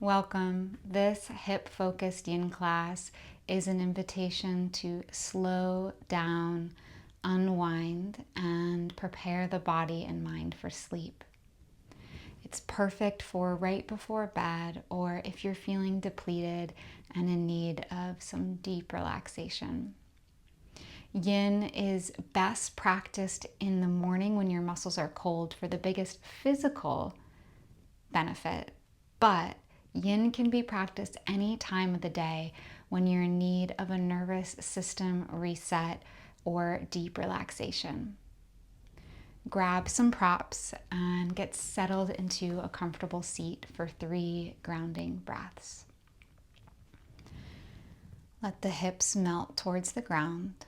Welcome. This hip-focused yin class is an invitation to slow down, unwind, and prepare the body and mind for sleep. It's perfect for right before bed or if you're feeling depleted and in need of some deep relaxation. Yin is best practiced in the morning when your muscles are cold for the biggest physical benefit, but yin can be practiced any time of the day when you're in need of a nervous system reset or deep relaxation. Grab some props and get settled into a comfortable seat for 3 grounding breaths. Let the hips melt towards the ground.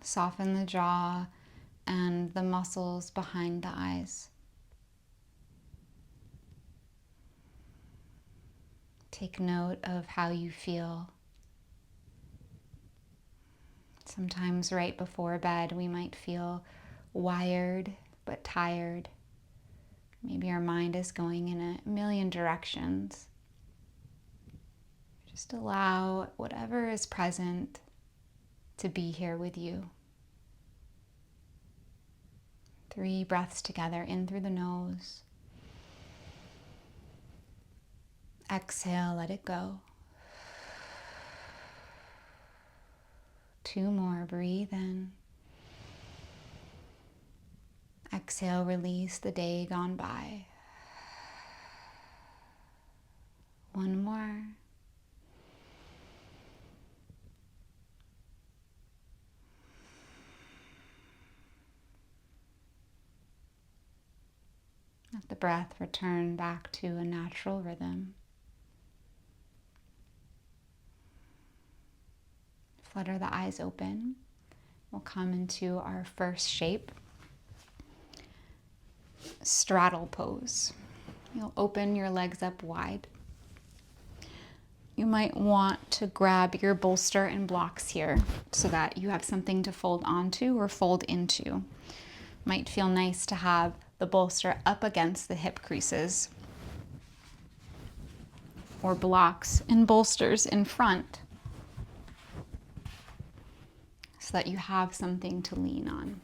Soften the jaw and the muscles behind the eyes. Take note of how you feel. Sometimes right before bed, we might feel wired but tired. Maybe our mind is going in a million directions. Just allow whatever is present to be here with you. 3 breaths together, in through the nose. Exhale, let it go. 2 more, breathe in. Exhale, release the day gone by. 1 more. Let the breath return back to a natural rhythm. Flutter the eyes open. We'll come into our first shape, straddle pose. You'll open your legs up wide. You might want to grab your bolster and blocks here so that you have something to fold onto or fold into. Might feel nice to have the bolster up against the hip creases or blocks and bolsters in front so that you have something to lean on.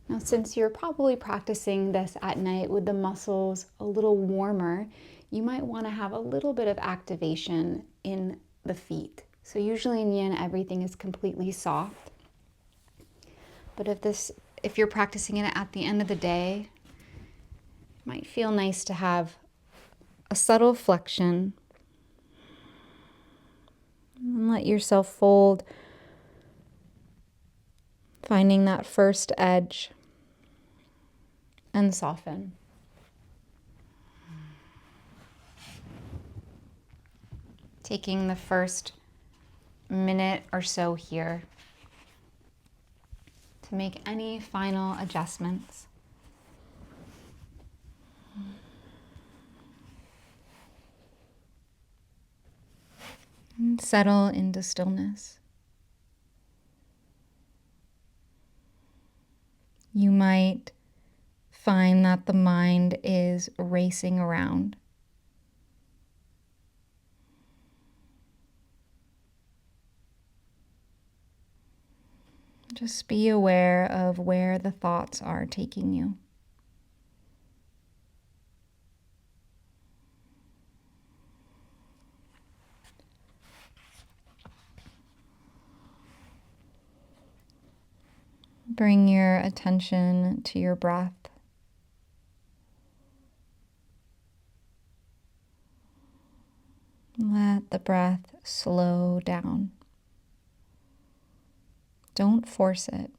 Now, since you're probably practicing this at night with the muscles a little warmer, you might want to have a little bit of activation in the feet. So usually in yin, everything is completely soft. But if you're practicing it at the end of the day, it might feel nice to have a subtle flexion. And let yourself fold, finding that first edge, and soften. Taking the first minute or so here to make any final adjustments. And settle into stillness. You might find that the mind is racing around. Just be aware of where the thoughts are taking you. Bring your attention to your breath. Let the breath slow down. Don't force it.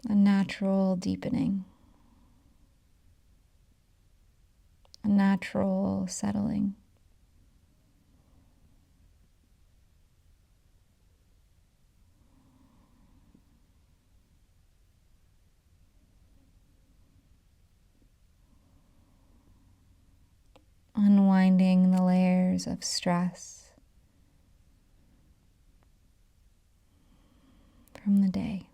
A natural deepening. A natural settling. Unwinding the layers of stress from the day.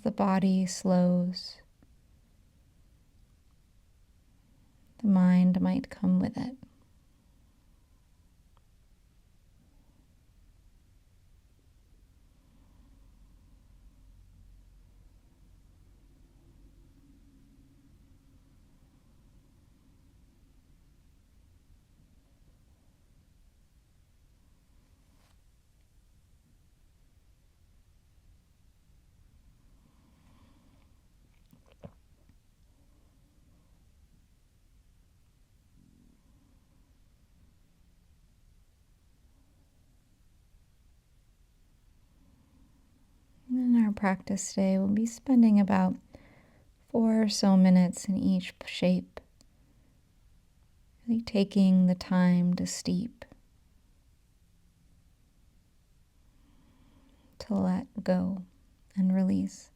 the body slows, the mind might come with it. In our practice today, we'll be spending about 4 or so minutes in each shape, really taking the time to steep, to let go and release.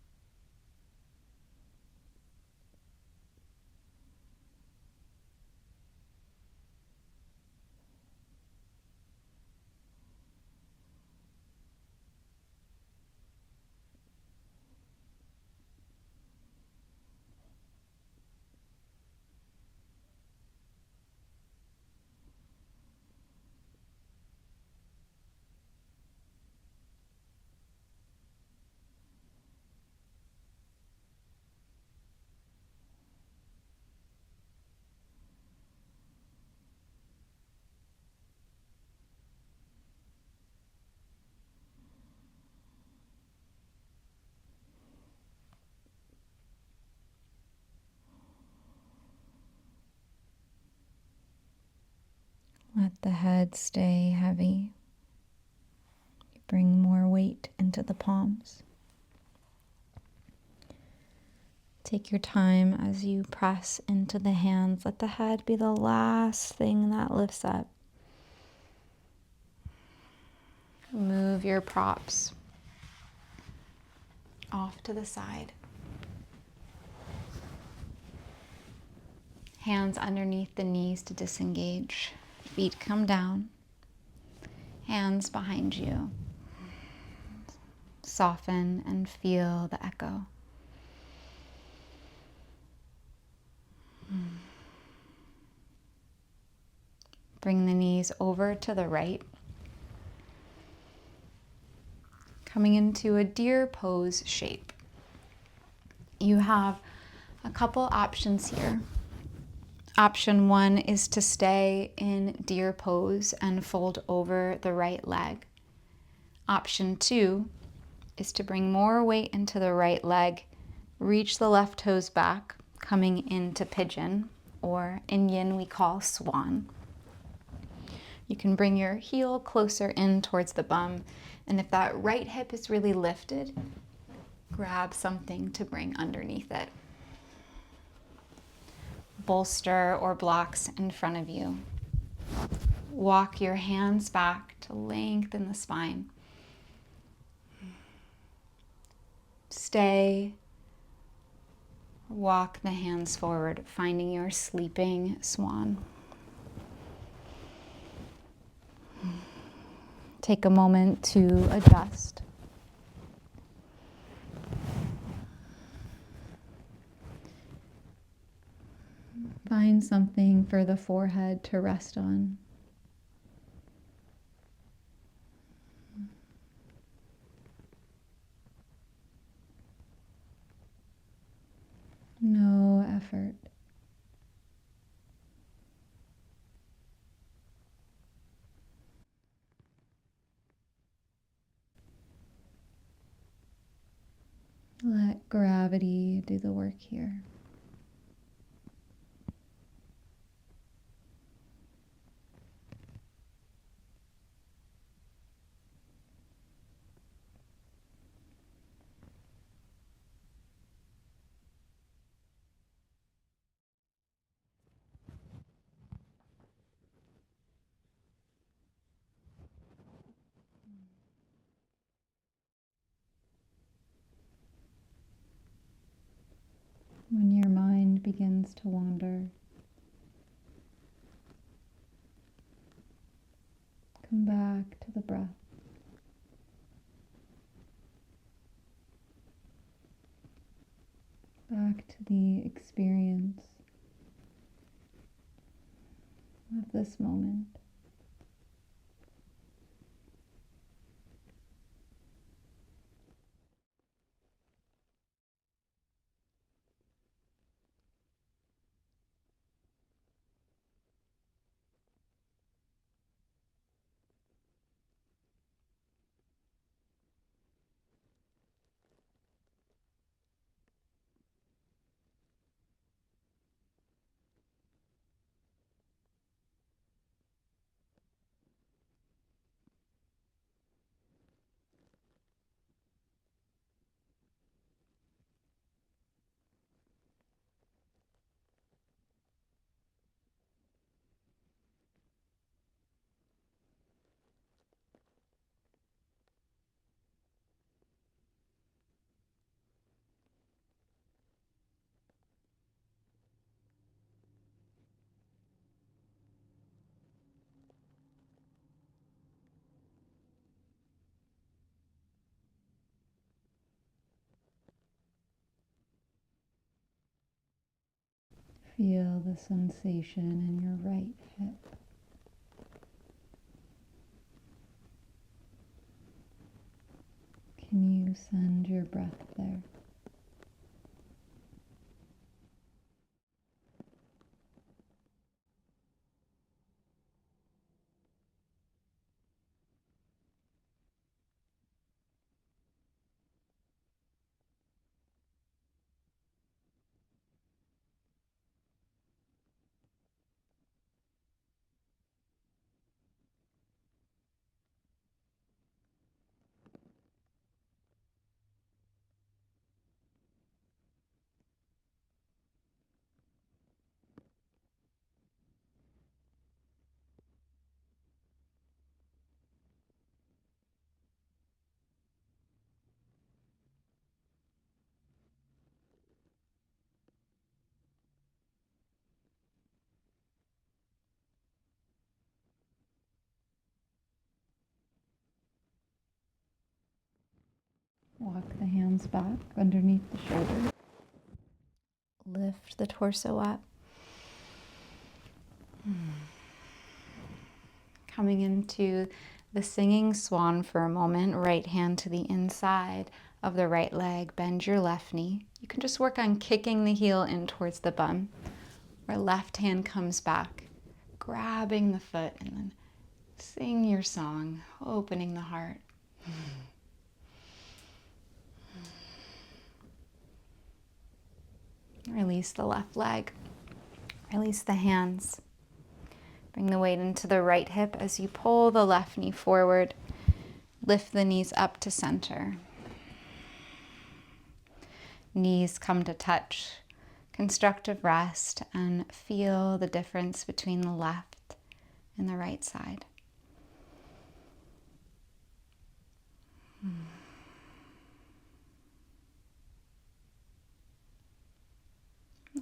Let the head stay heavy. Bring more weight into the palms. Take your time as you press into the hands. Let the head be the last thing that lifts up. Move your props off to the side. Hands underneath the knees to disengage. Feet come down. Hands behind you. Soften and feel the echo. Bring the knees over to the right. Coming into a deer pose shape. You have a couple options here. Option 1 is to stay in deer pose and fold over the right leg. Option 2 is to bring more weight into the right leg, reach the left toes back, coming into pigeon, or in yin we call swan. You can bring your heel closer in towards the bum, and if that right hip is really lifted, grab something to bring underneath it. Bolster or blocks in front of you. Walk your hands back to lengthen the spine. Stay. Walk the hands forward, finding your sleeping swan. Take a moment to adjust. Find something for the forehead to rest on. No effort. Let gravity do the work here. When your mind begins to wander, come back to the breath. the experience of this moment. Feel the sensation in your right hip. Can you send your breath there? Walk the hands back underneath the shoulders. Lift the torso up. Coming into the singing swan for a moment. Right hand to the inside of the right leg. Bend your left knee. You can just work on kicking the heel in towards the bum. Where left hand comes back, grabbing the foot, and then sing your song, opening the heart. Release the left leg. Release the hands. Bring the weight into the right hip as you pull the left knee forward. Lift the knees up to center. Knees come to touch. Constructive rest, and feel the difference between the left and the right side.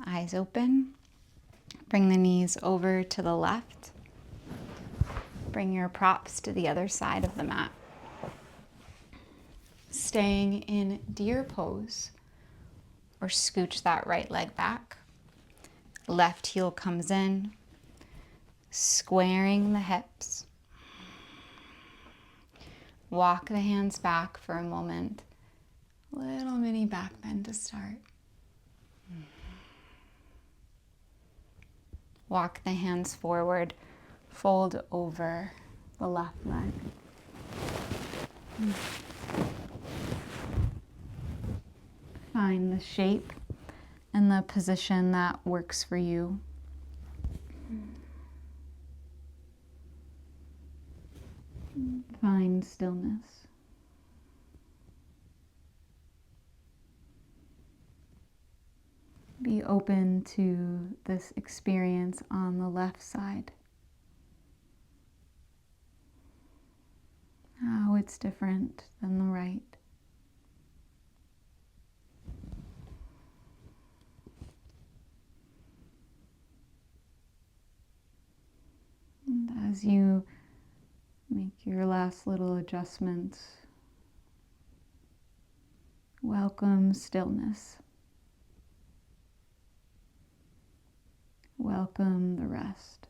Eyes open. Bring the knees over to the left. Bring your props to the other side of the mat. Staying in deer pose, or scooch that right leg back. Left heel comes in, squaring the hips. Walk the hands back for a moment. Little mini back bend to start. Walk the hands forward, fold over the left leg. Find the shape and the position that works for you. Find stillness. Be open to this experience on the left side. How it's different than the right. And as you make your last little adjustments, welcome stillness. Welcome the rest.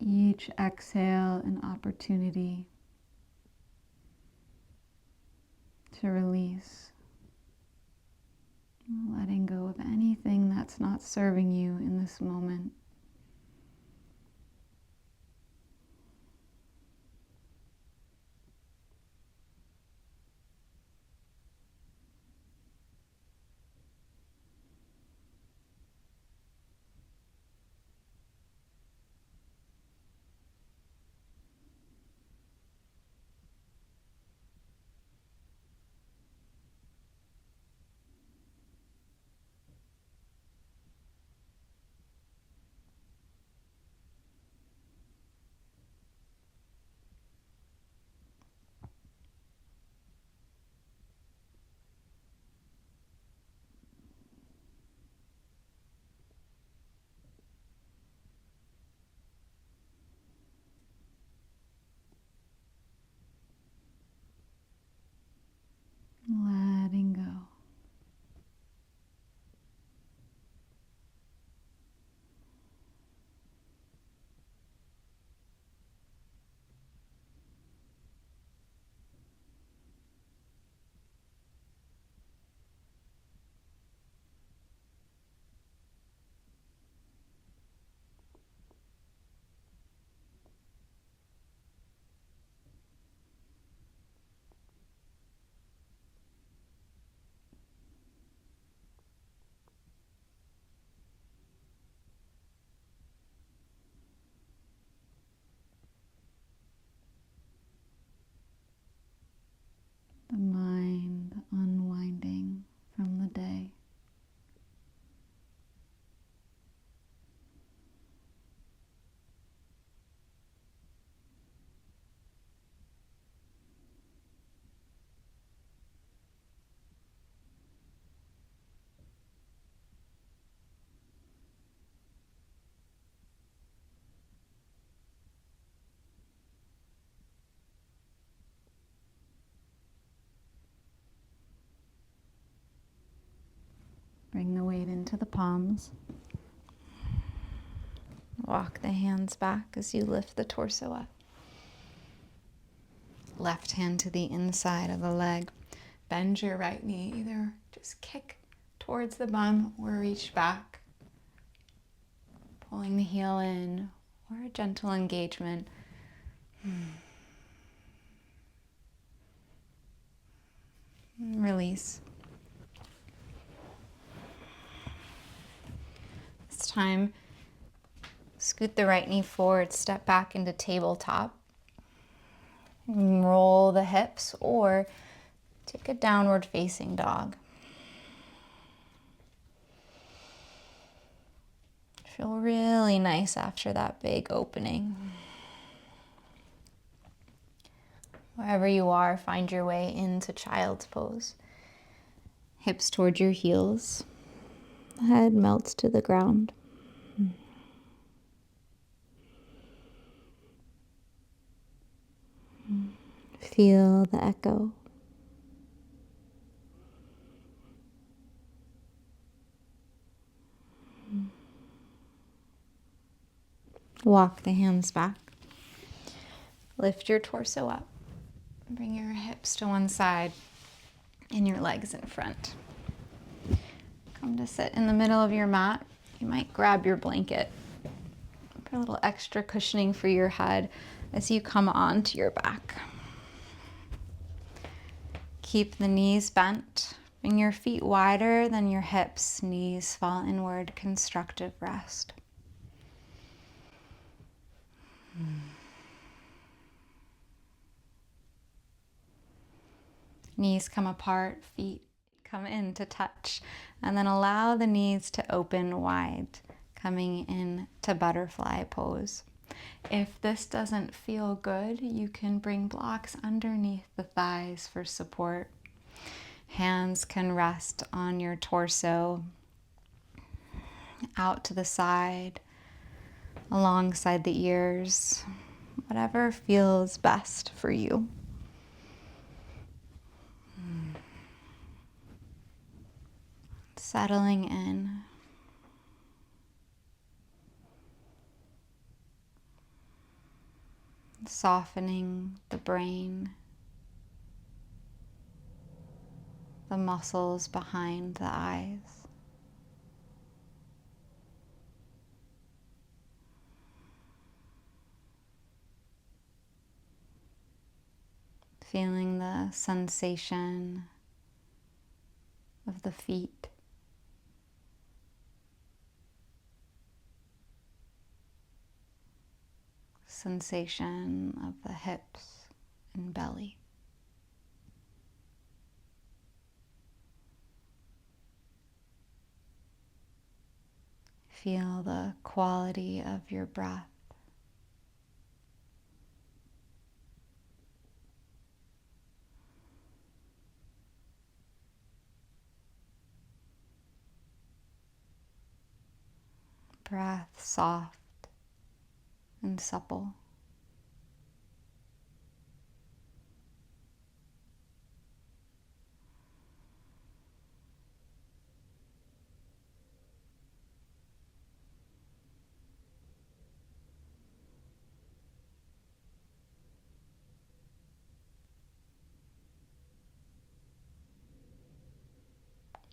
Each exhale an opportunity to release, letting go of anything that's not serving you in this moment. Letting go. The mind unwinding from the day. Bring the weight into the palms. Walk the hands back as you lift the torso up. Left hand to the inside of the leg. Bend your right knee, either just kick towards the bum or reach back. Pulling the heel in or a gentle engagement. Release. This time, scoot the right knee forward, step back into tabletop. Roll the hips or take a downward facing dog. Feel really nice after that big opening. Wherever you are, find your way into child's pose. Hips toward your heels. Head melts to the ground. Feel the echo. Walk the hands back. Lift your torso up. Bring your hips to one side and your legs in front. Come to sit in the middle of your mat. You might grab your blanket for a little extra cushioning for your head as you come onto your back. Keep the knees bent. Bring your feet wider than your hips. Knees fall inward. Constructive rest. Knees come apart, feet come in to touch. And then allow the knees to open wide, coming in to butterfly pose. If this doesn't feel good, you can bring blocks underneath the thighs for support. Hands can rest on your torso, out to the side, alongside the ears, whatever feels best for you. Settling in. Softening the brain, the muscles behind the eyes. Feeling the sensation of the feet. Sensation of the hips and belly. Feel the quality of your breath. Breath soft and supple.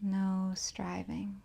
No striving.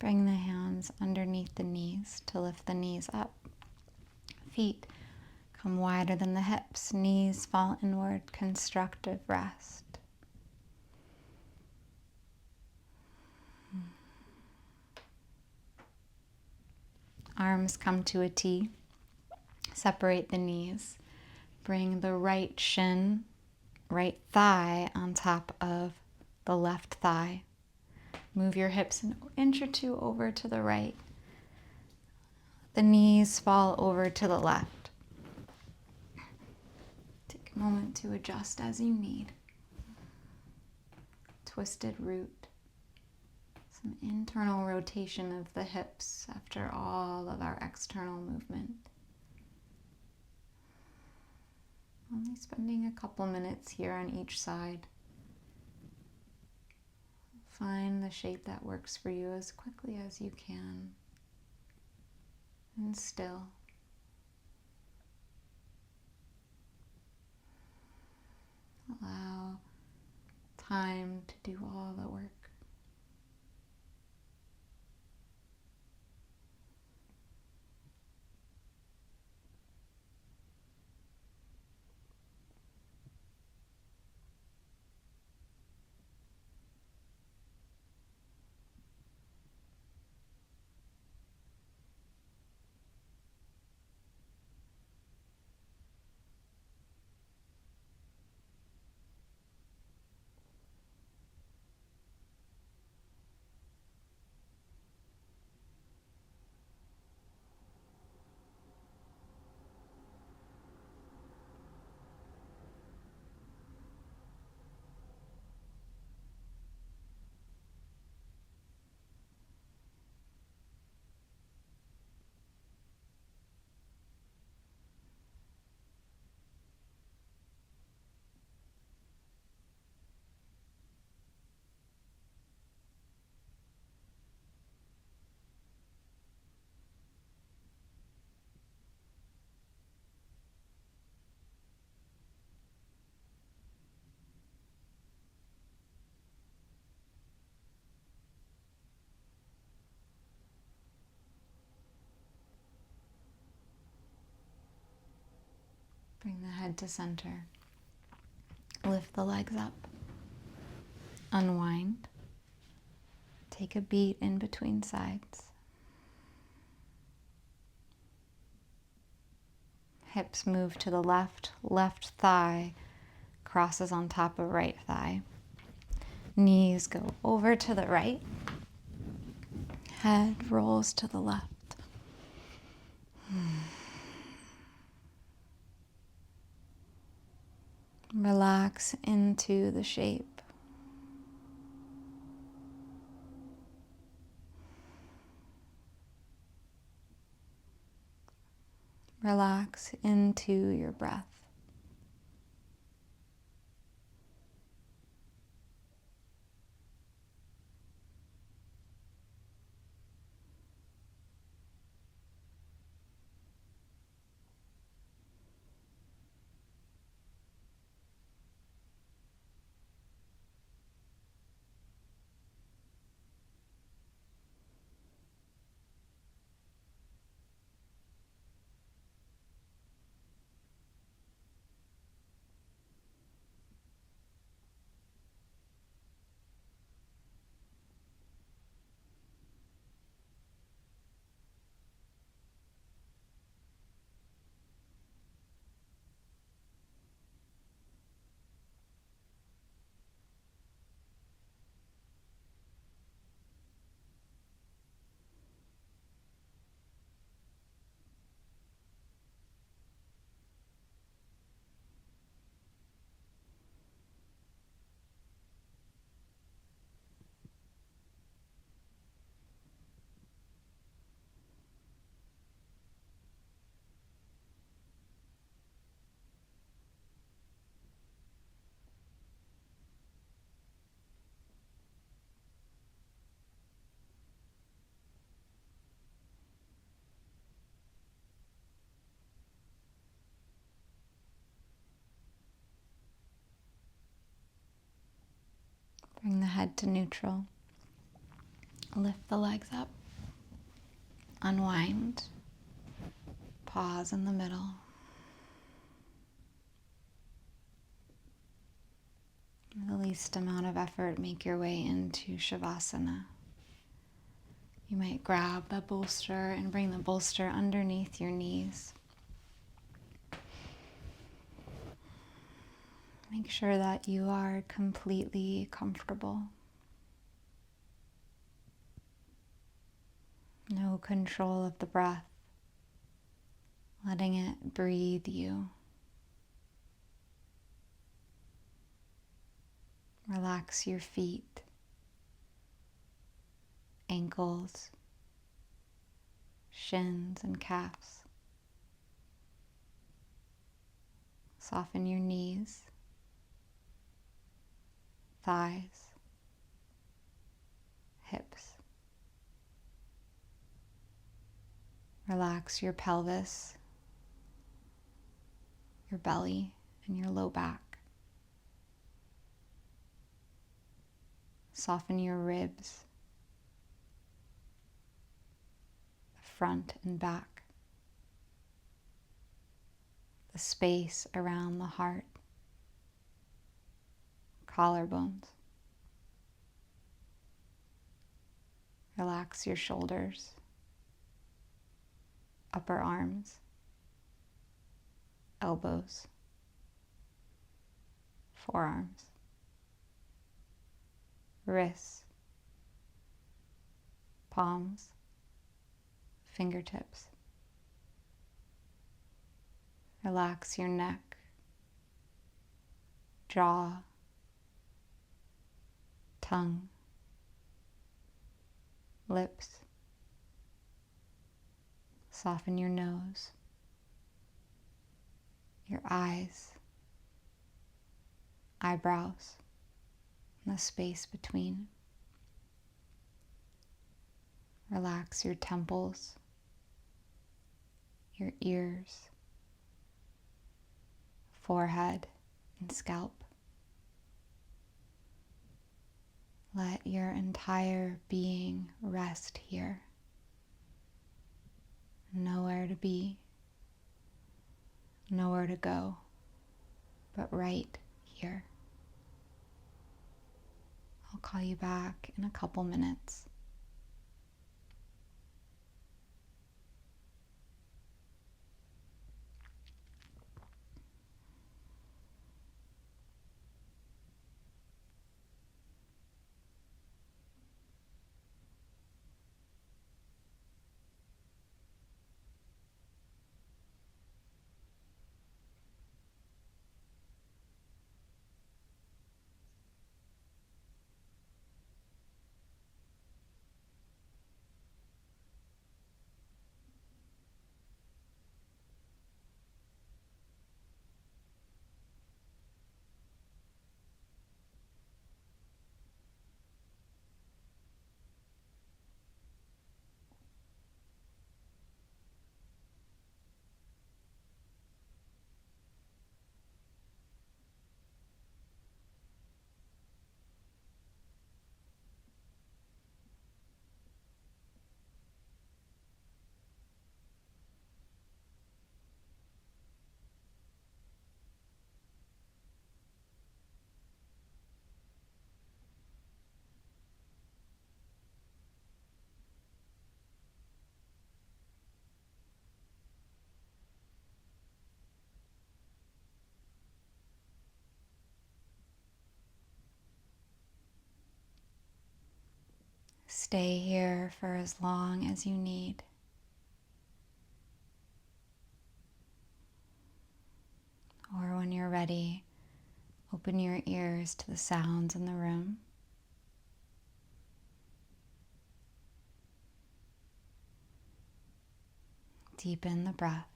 Bring the hands underneath the knees to lift the knees up. Feet come wider than the hips. Knees fall inward, constructive rest. Arms come to a T. Separate the knees. Bring the right shin, right thigh on top of the left thigh. Move your hips an inch or two over to the right. The knees fall over to the left. Take a moment to adjust as you need. Twisted root. Some internal rotation of the hips after all of our external movement. Only spending a couple minutes here on each side. Find the shape that works for you as quickly as you can. And still. Allow time to do all the work. Bring the head to center. Lift the legs up. Unwind. Take a beat in between sides. Hips move to the left. Left thigh crosses on top of right thigh. Knees go over to the right. Head rolls to the left. Relax into the shape. Relax into your breath. Bring the head to neutral. Lift the legs up. Unwind. Pause in the middle. With the least amount of effort, make your way into Shavasana. You might grab a bolster and bring the bolster underneath your knees. Make sure that you are completely comfortable. No control of the breath. Letting it breathe you. Relax your feet, ankles, shins and calves. Soften your knees, thighs, hips. Relax your pelvis, your belly, and your low back. Soften your ribs, the front and back, the space around the heart, collarbones. Relax your shoulders, upper arms, elbows, forearms, wrists, palms, fingertips. Relax your neck, jaw, tongue, lips. Soften your nose, your eyes, eyebrows, and the space between. Relax your temples, your ears, forehead, and scalp. Let your entire being rest here. Nowhere to be, nowhere to go, but right here. I'll call you back in a couple minutes. Stay here for as long as you need. Or when you're ready, open your ears to the sounds in the room. Deepen the breath.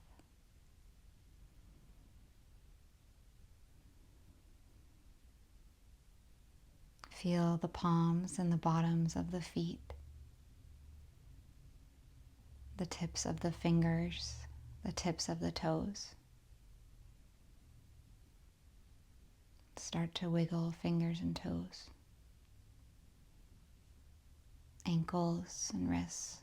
Feel the palms and the bottoms of the feet, the tips of the fingers, the tips of the toes. Start to wiggle fingers and toes, ankles and wrists.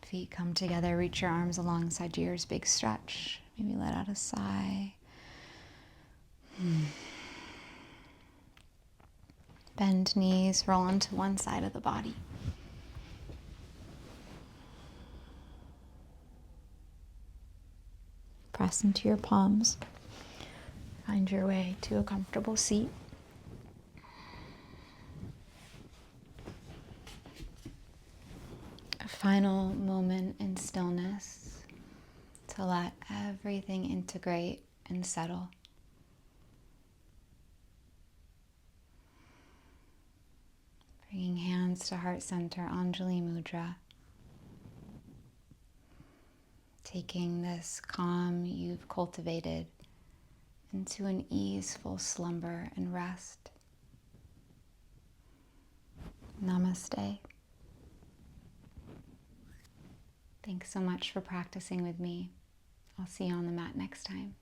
Feet come together, reach your arms alongside your ears, big stretch. Maybe let out a sigh. Bend knees, roll onto one side of the body. Press into your palms. Find your way to a comfortable seat. A final moment in stillness to let everything integrate and settle. Bringing hands to heart center, Anjali Mudra. Taking this calm you've cultivated into an easeful slumber and rest. Namaste. Thanks so much for practicing with me. I'll see you on the mat next time.